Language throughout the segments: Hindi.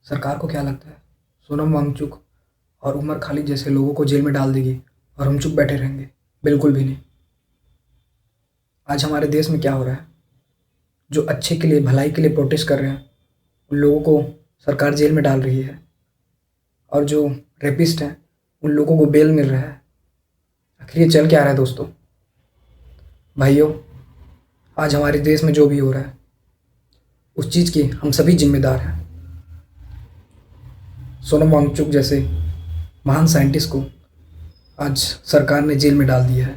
सरकार को क्या लगता है सोनम वांगचुक और उमर खालिद जैसे लोगों को जेल में डाल देगी और हम चुप बैठे रहेंगे? बिल्कुल भी नहीं। आज हमारे देश में क्या हो रहा है, जो अच्छे के लिए भलाई के लिए प्रोटेस्ट कर रहे हैं उन लोगों को सरकार जेल में डाल रही है, और जो रेपिस्ट हैं उन लोगों को बेल मिल रहा है। आखिर ये चल क्या रहा है दोस्तों? भाइयों, आज हमारे देश में जो भी हो रहा है उस चीज़ की हम सभी जिम्मेदार हैं। सोनम वांगचुक जैसे महान साइंटिस्ट को आज सरकार ने जेल में डाल दिया है।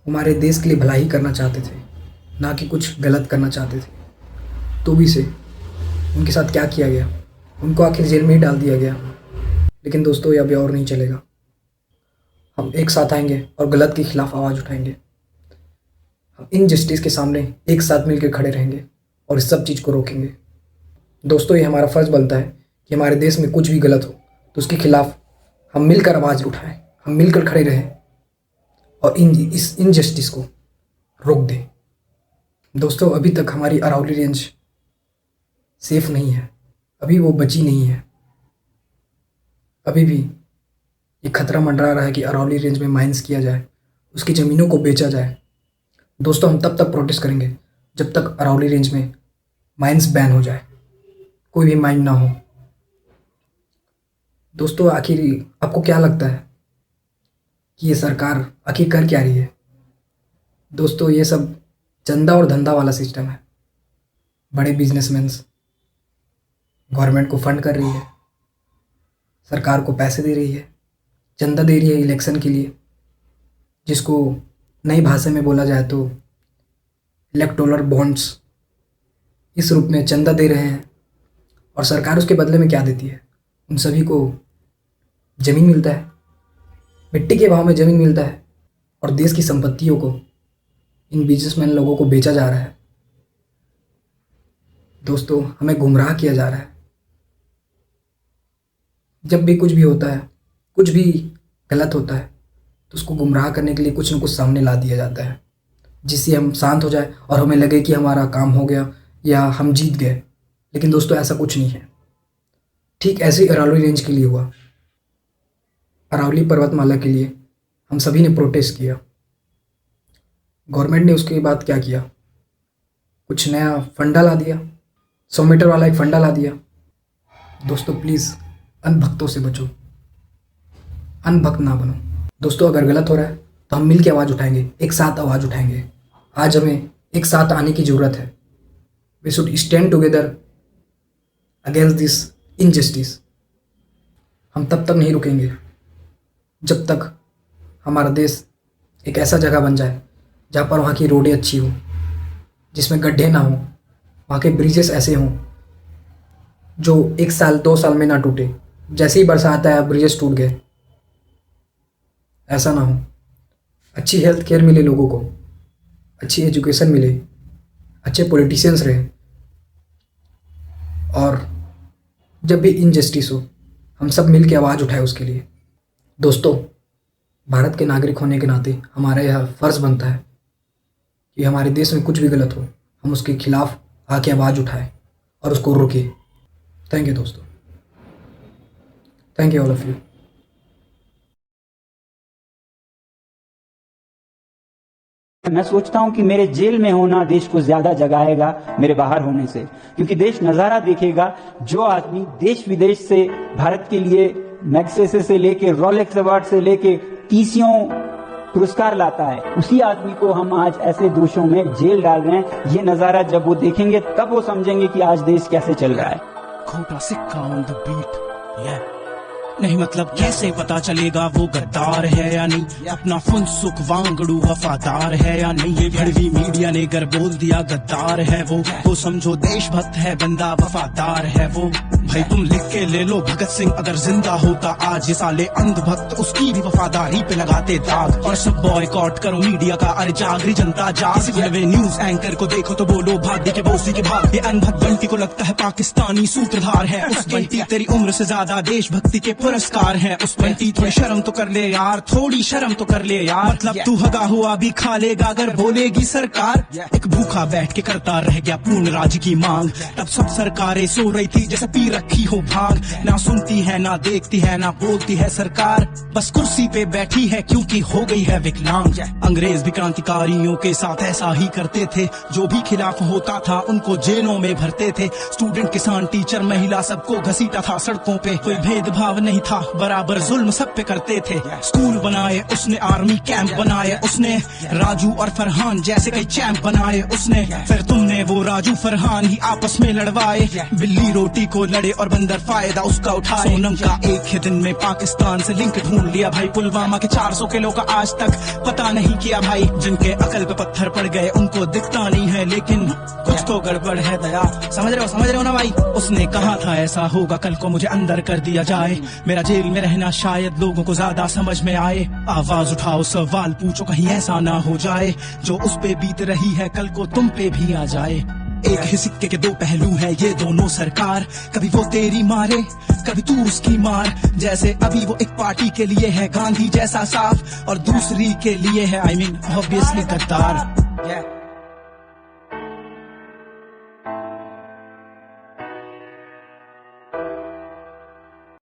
हमारे देश के लिए भलाई करना चाहते थे, ना कि कुछ गलत करना चाहते थे, तो भी से उनके साथ क्या किया गया, उनको आखिर जेल में ही डाल दिया गया। लेकिन दोस्तों, ये अभी और नहीं चलेगा। हम एक साथ आएंगे और गलत के खिलाफ आवाज़ उठाएंगे। हम इनजस्टिस के सामने एक साथ मिलकर खड़े रहेंगे और इस सब चीज़ को रोकेंगे। दोस्तों, ये हमारा फ़र्ज़ बनता है कि हमारे देश में कुछ भी गलत हो तो उसके खिलाफ हम मिलकर आवाज़ उठाएं, हम मिलकर खड़े रहें और इस इनजस्टिस को रोक दें। दोस्तों, अभी तक हमारी अरावली रेंज सेफ नहीं है, अभी वो बची नहीं है। अभी भी ये खतरा मंडरा रहा है कि अरावली रेंज में माइंस किया जाए, उसकी ज़मीनों को बेचा जाए। दोस्तों, हम तब तक प्रोटेस्ट करेंगे जब तक अरावली रेंज में माइंस बैन हो जाए, कोई भी माइन ना हो। दोस्तों, आखिर आपको क्या लगता है कि ये सरकार आखिर कर क्या रही है? दोस्तों, ये सब चंदा और धंधा वाला सिस्टम है। बड़े बिजनेसमैन्स गवर्नमेंट को फंड कर रही है, सरकार को पैसे दे रही है, चंदा दे रही है इलेक्शन के लिए, जिसको नई भाषा में बोला जाए तो इलेक्टोरल बॉन्ड्स। इस रूप में चंदा दे रहे हैं और सरकार उसके बदले में क्या देती है? उन सभी को ज़मीन मिलता है, मिट्टी के भाव में ज़मीन मिलता है, और देश की संपत्तियों को इन बिजनेसमैन लोगों को बेचा जा रहा है। दोस्तों, हमें गुमराह किया जा रहा है। जब भी कुछ भी होता है, कुछ भी गलत होता है, तो उसको गुमराह करने के लिए कुछ न कुछ सामने ला दिया जाता है, जिससे हम शांत हो जाए और हमें लगे कि हमारा काम हो गया या हम जीत गए। लेकिन दोस्तों, ऐसा कुछ नहीं है। ठीक ऐसे ही अरावली रेंज के लिए हुआ। अरावली पर्वतमाला के लिए हम सभी ने प्रोटेस्ट किया। गवर्नमेंट ने उसके बाद क्या किया? कुछ नया फंडा ला दिया, 100 मीटर वाला एक फंडा ला दिया। दोस्तों, प्लीज़ अनभक्तों से बचो, अनभक्त ना बनो। दोस्तों, अगर गलत हो रहा है तो हम मिल के आवाज़ उठाएंगे, एक साथ आवाज़ उठाएंगे। आज हमें एक साथ आने की ज़रूरत है। We should stand together against this injustice. हम तब तक नहीं रुकेंगे जब तक हमारा देश एक ऐसा जगह बन जाए जहाँ पर वहाँ की रोडें अच्छी हों, जिसमें गड्ढे ना हों, वहाँ के ब्रिजेस ऐसे हों जो 1 साल 2 साल में ना टूटे। जैसे ही बरसात आया ब्रिजेस टूट गए, ऐसा ना हो। अच्छी हेल्थ केयर मिले लोगों को, अच्छी एजुकेशन मिले, अच्छे पॉलिटिशियंस रहे, और जब भी इनजस्टिस हो हम सब मिल के आवाज़ उठाए उसके लिए। दोस्तों, भारत के नागरिक होने के नाते हमारा यह फ़र्ज़ बनता है कि हमारे देश में कुछ भी गलत हो हम उसके खिलाफ आके आवाज़ उठाएं और उसको रोकें। थैंक यू दोस्तों, thank you all of you. मैं सोचता हूं कि मेरे जेल में होना देश को ज्यादा जगाएगा मेरे बाहर होने से, क्योंकि देश नजारा देखेगा। जो आदमी देश विदेश से भारत के लिए मैग्सेसे से लेके रोलेक्स अवार्ड से लेके टीसीओ पुरस्कार लाता है, उसी आदमी को हम आज ऐसे दोषों में जेल डाल रहे हैं। ये नजारा जब वो देखेंगे तब वो समझेंगे कि आज देश कैसे चल रहा है। खोटा सिक्का ऑन द बीट, नहीं मतलब कैसे पता चलेगा वो गद्दार है या नहीं, अपना फुनसुक वांगड़ू वफादार है या नहीं। ये भड़वी मीडिया ने अगर बोल दिया गद्दार है वो, तो समझो देशभक्त है बंदा, वफादार है वो। भाई तुम लिख के ले लो, भगत सिंह अगर जिंदा होता आज, ये साले अंधभक्त उसकी भी वफादारी पे लगाते दाग। और सब बॉयकॉट करो मीडिया का, अरे जागरी जनता जाग। न्यूज एंकर को देखो तो बोलो भाग्य के बोसी के भाग। ये अनभक्त बंटी को लगता है पाकिस्तानी सूत्रधार है, उस बंटी तेरी उम्र से ज्यादा देशभक्ति के पुरस्कार है उस पर थोड़ी शर्म तो कर ले यार, थोड़ी शर्म तो कर ले यार। मतलब तू हगा हुआ भी खा लेगा अगर बोलेगी सरकार। एक भूखा बैठ के करता रह गया पूर्ण राज्य की मांग, तब सब सरकारें सो रही थी जैसे पी रखी हो भांग। ना सुनती है ना देखती है ना बोलती है सरकार, बस कुर्सी पे बैठी है क्योंकि हो गई है विकलांग। अंग्रेज भी क्रांतिकारियों के साथ ऐसा ही करते थे, जो भी खिलाफ होता था उनको जेलों में भरते थे। स्टूडेंट किसान टीचर महिला सबको घसीटा था सड़कों पे, कोई भेदभाव नहीं था, बराबर जुल्म सब पे करते थे। स्कूल बनाए उसने, आर्मी कैंप बनाए उसने, राजू और फरहान जैसे कई चैंप बनाए उसने। फिर तुमने वो राजू फरहान ही आपस में लड़वाए, बिल्ली रोटी को लड़े और बंदर फायदा उसका उठाए। सोनम का एक ही दिन में पाकिस्तान से लिंक ढूंढ लिया भाई, पुलवामा के 400 किलो का आज तक पता नहीं किया भाई। जिनके अकल पे पत्थर पड़ गए उनको दिखता नहीं है, लेकिन कुछ तो गड़बड़ है दया। समझ रहे हो ना भाई। उसने कहा था ऐसा होगा कल को मुझे अंदर कर दिया जाए, मेरा जेल में रहना शायद लोगों को ज्यादा समझ में आए। आवाज उठाओ सवाल पूछो कहीं ऐसा ना हो जाए, जो उस पे बीत रही है कल को तुम पे भी आ जाए। एक ही सिक्के के दो पहलू है ये दोनों सरकार, कभी वो तेरी मारे कभी तू उसकी मार। जैसे अभी वो एक पार्टी के लिए है गांधी जैसा साफ, और दूसरी के लिए है ऑब्वियसली गद्दार।